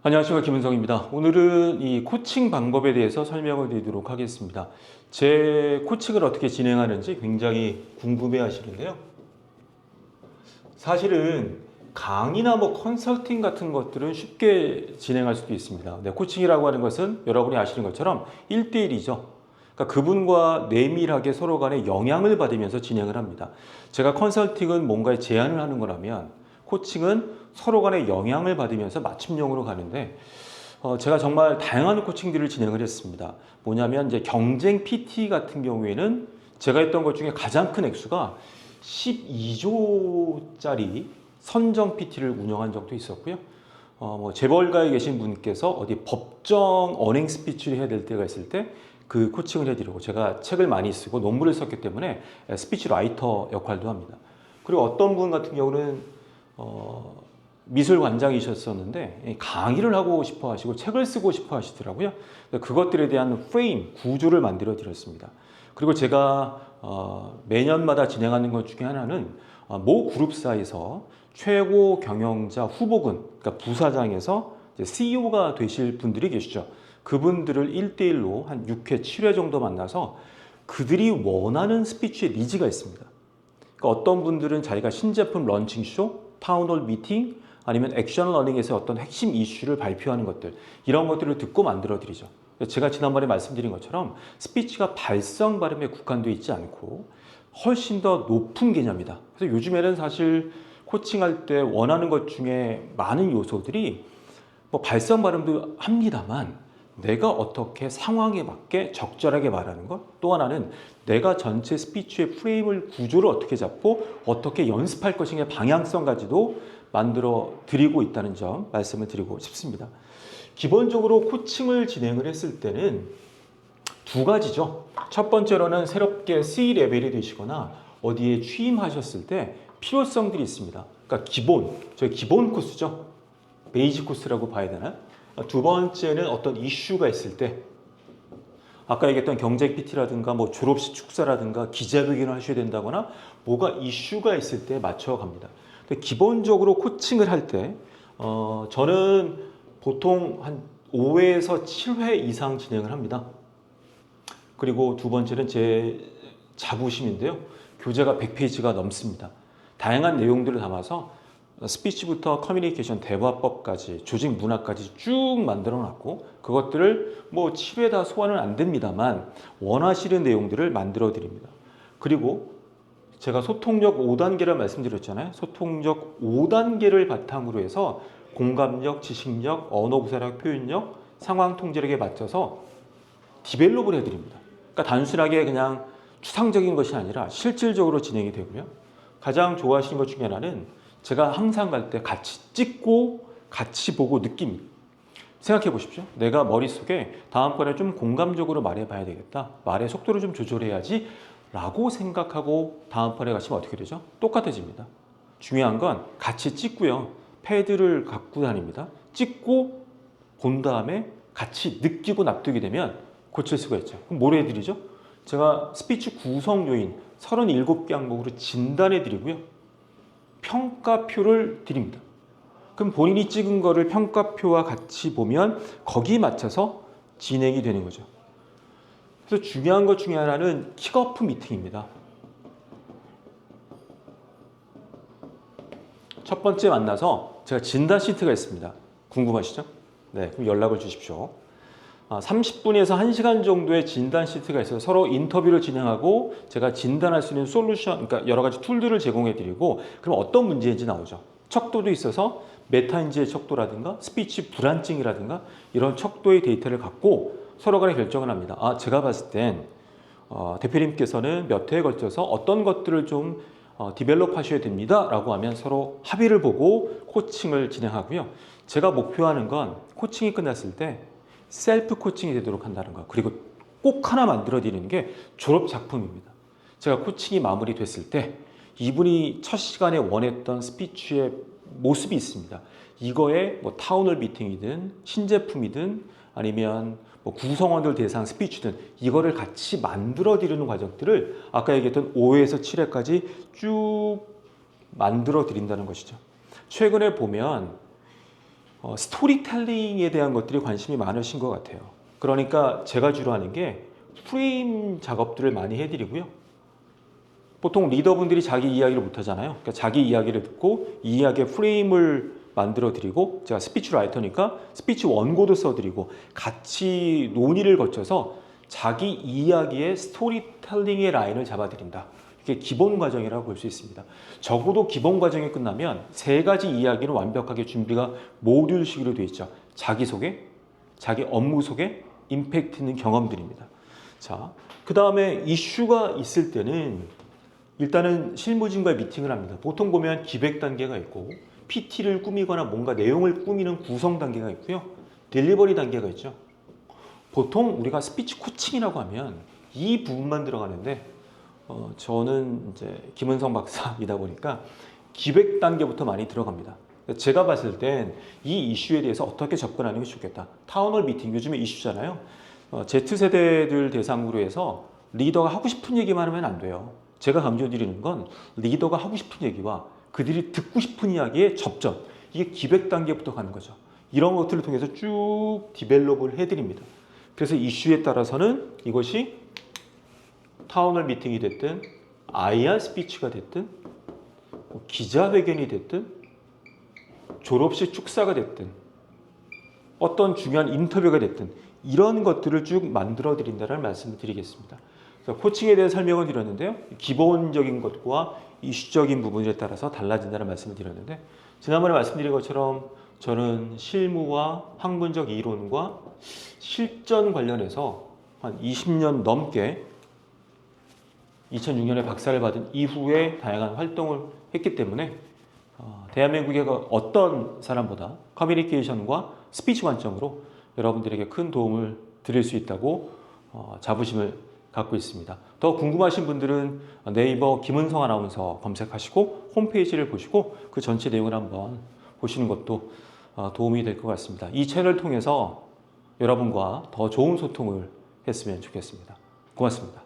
안녕하십니까, 김은성입니다. 오늘은 이 코칭 방법에 대해서 설명을 드리도록 하겠습니다. 제 코칭을 어떻게 진행하는지 굉장히 궁금해 하시는데요. 사실은 강의나 컨설팅 같은 것들은 쉽게 진행할 수도 있습니다. 근데 코칭이라고 하는 것은 여러분이 아시는 것처럼 1대1이죠. 그러니까 그분과 내밀하게 서로 간에 영향을 받으면서 진행을 합니다. 제가 컨설팅은 뭔가에 제안을 하는 거라면 코칭은 서로 간에 영향을 받으면서 맞춤형으로 가는데 제가 정말 다양한 코칭들을 진행을 했습니다. 뭐냐면 이제 경쟁 PT 같은 경우에는 제가 했던 것 중에 가장 큰 액수가 12조짜리 선정 PT를 운영한 적도 있었고요. 재벌가에 계신 분께서 어디 법정 언행 스피치를 해야 될 때가 있을 때 그 코칭을 해드리고, 제가 책을 많이 쓰고 논문을 썼기 때문에 스피치 라이터 역할도 합니다. 그리고 어떤 분 같은 경우는 미술관장이셨었는데 강의를 하고 싶어 하시고 책을 쓰고 싶어 하시더라고요. 그것들에 대한 프레임, 구조를 만들어 드렸습니다. 그리고 제가 매년마다 진행하는 것 중에 하나는 모 그룹사에서 최고 경영자 후보군, 그러니까 부사장에서 CEO가 되실 분들이 계시죠. 그분들을 1대1로 한 6회, 7회 정도 만나서 그들이 원하는 스피치의 니즈가 있습니다. 그러니까 어떤 분들은 자기가 신제품 런칭쇼, 타운홀 미팅, 아니면 액션 러닝에서 어떤 핵심 이슈를 발표하는 것들, 이런 것들을 듣고 만들어 드리죠. 제가 지난번에 말씀드린 것처럼 스피치가 발성 발음에 국한되어 있지 않고 훨씬 더 높은 개념이다. 그래서 요즘에는 사실 코칭할 때 원하는 것 중에 많은 요소들이 발성 발음도 합니다만, 내가 어떻게 상황에 맞게 적절하게 말하는 것, 또 하나는 내가 전체 스피치의 프레임을, 구조를 어떻게 잡고 어떻게 연습할 것인가의 방향성까지도 만들어 드리고 있다는 점 말씀을 드리고 싶습니다. 기본적으로 코칭을 진행을 했을 때는 두 가지죠. 첫 번째로는 새롭게 C레벨이 되시거나 어디에 취임하셨을 때 필요성들이 있습니다. 그러니까 저희 기본 코스죠. 베이직 코스라고 봐야 되나요? 두 번째는 어떤 이슈가 있을 때, 아까 얘기했던 경쟁 PT라든가 졸업식 축사라든가 기자회견을 하셔야 된다거나 뭐가 이슈가 있을 때 맞춰 갑니다. 근데 기본적으로 코칭을 할 때 저는 보통 한 5회에서 7회 이상 진행을 합니다. 그리고 두 번째는 제 자부심인데요. 교재가 100페이지가 넘습니다. 다양한 내용들을 담아서 스피치부터 커뮤니케이션, 대화법까지, 조직 문화까지 쭉 만들어 놨고, 그것들을 7회 다 소화는 안 됩니다만 원하시는 내용들을 만들어 드립니다. 그리고 제가 소통력 5단계를 말씀드렸잖아요. 소통력 5단계를 바탕으로 해서 공감력, 지식력, 언어 구사력, 표현력, 상황 통제력에 맞춰서 디벨롭을 해드립니다. 그러니까 단순하게 그냥 추상적인 것이 아니라 실질적으로 진행이 되고요. 가장 좋아하시는 것 중에 하나는 제가 항상 갈 때 같이 찍고 같이 보고 느낍니다. 생각해 보십시오. 내가 머릿속에 다음번에 좀 공감적으로 말해봐야 되겠다. 말의 속도를 좀 조절해야지 라고 생각하고 다음번에 가시면 어떻게 되죠? 똑같아집니다. 중요한 건 같이 찍고요. 패드를 갖고 다닙니다. 찍고 본 다음에 같이 느끼고 납득이 되면 고칠 수가 있죠. 그럼 뭘 해드리죠? 제가 스피치 구성 요인 37개 항목으로 진단해 드리고요. 평가표를 드립니다. 그럼 본인이 찍은 거를 평가표와 같이 보면 거기에 맞춰서 진행이 되는 거죠. 그래서 중요한 것 중에 하나는 킥오프 미팅입니다. 첫 번째 만나서 제가 진단 시트가 있습니다. 궁금하시죠? 네, 그럼 연락을 주십시오. 30분에서 1시간 정도의 진단 시트가 있어서 서로 인터뷰를 진행하고 제가 진단할 수 있는 솔루션, 그러니까 여러 가지 툴들을 제공해 드리고, 그럼 어떤 문제인지 나오죠. 척도도 있어서 메타인지의 척도라든가 스피치 불안증이라든가 이런 척도의 데이터를 갖고 서로 간에 결정을 합니다. 제가 봤을 땐 대표님께서는 몇 회에 걸쳐서 어떤 것들을 좀 디벨롭 하셔야 됩니다 라고 하면 서로 합의를 보고 코칭을 진행하고요. 제가 목표하는 건 코칭이 끝났을 때 셀프 코칭이 되도록 한다는 거. 그리고 꼭 하나 만들어 드리는 게 졸업 작품입니다. 제가 코칭이 마무리됐을 때 이분이 첫 시간에 원했던 스피치의 모습이 있습니다. 이거에 타운홀 미팅이든 신제품이든 아니면 구성원들 대상 스피치든 이거를 같이 만들어 드리는 과정들을 아까 얘기했던 5회에서 7회까지 쭉 만들어 드린다는 것이죠. 최근에 보면 스토리텔링에 대한 것들이 관심이 많으신 것 같아요. 그러니까 제가 주로 하는 게 프레임 작업들을 많이 해드리고요. 보통 리더분들이 자기 이야기를 못하잖아요. 그러니까 자기 이야기를 듣고 이 이야기의 프레임을 만들어 드리고, 제가 스피치 라이터니까 스피치 원고도 써드리고 같이 논의를 거쳐서 자기 이야기의 스토리텔링의 라인을 잡아드린다. 이게 기본 과정이라고 볼 수 있습니다. 적어도 기본 과정이 끝나면 세 가지 이야기는 완벽하게 준비가 모듈식으로 되어 있죠. 자기소개, 자기 업무 소개, 임팩트 있는 경험들입니다. 자, 그 다음에 이슈가 있을 때는 일단은 실무진과 미팅을 합니다. 보통 보면 기획 단계가 있고 PT를 꾸미거나 뭔가 내용을 꾸미는 구성 단계가 있고요. 딜리버리 단계가 있죠. 보통 우리가 스피치 코칭이라고 하면 이 부분만 들어가는데 저는 이제 김은성 박사이다 보니까 기획 단계부터 많이 들어갑니다. 제가 봤을 땐 이 이슈에 대해서 어떻게 접근하는 게 좋겠다. 타운홀 미팅 요즘에 이슈잖아요. Z세대들 대상으로 해서 리더가 하고 싶은 얘기만 하면 안 돼요. 제가 강조드리는 건 리더가 하고 싶은 얘기와 그들이 듣고 싶은 이야기의 접점, 이게 기획 단계부터 가는 거죠. 이런 것들을 통해서 쭉 디벨롭을 해드립니다. 그래서 이슈에 따라서는 이것이 타운홀 미팅이 됐든 IR 스피치가 됐든 기자회견이 됐든 졸업식 축사가 됐든 어떤 중요한 인터뷰가 됐든 이런 것들을 쭉 만들어 드린다는 말씀을 드리겠습니다. 그래서 코칭에 대한 설명을 드렸는데요. 기본적인 것과 이슈적인 부분에 따라서 달라진다는 말씀을 드렸는데, 지난번에 말씀드린 것처럼 저는 실무와 학문적 이론과 실전 관련해서 한 20년 넘게 2006년에 박사를 받은 이후에 다양한 활동을 했기 때문에 대한민국의 어떤 사람보다 커뮤니케이션과 스피치 관점으로 여러분들에게 큰 도움을 드릴 수 있다고 자부심을 갖고 있습니다. 더 궁금하신 분들은 네이버 김은성 아나운서 검색하시고 홈페이지를 보시고 그 전체 내용을 한번 보시는 것도 도움이 될 것 같습니다. 이 채널을 통해서 여러분과 더 좋은 소통을 했으면 좋겠습니다. 고맙습니다.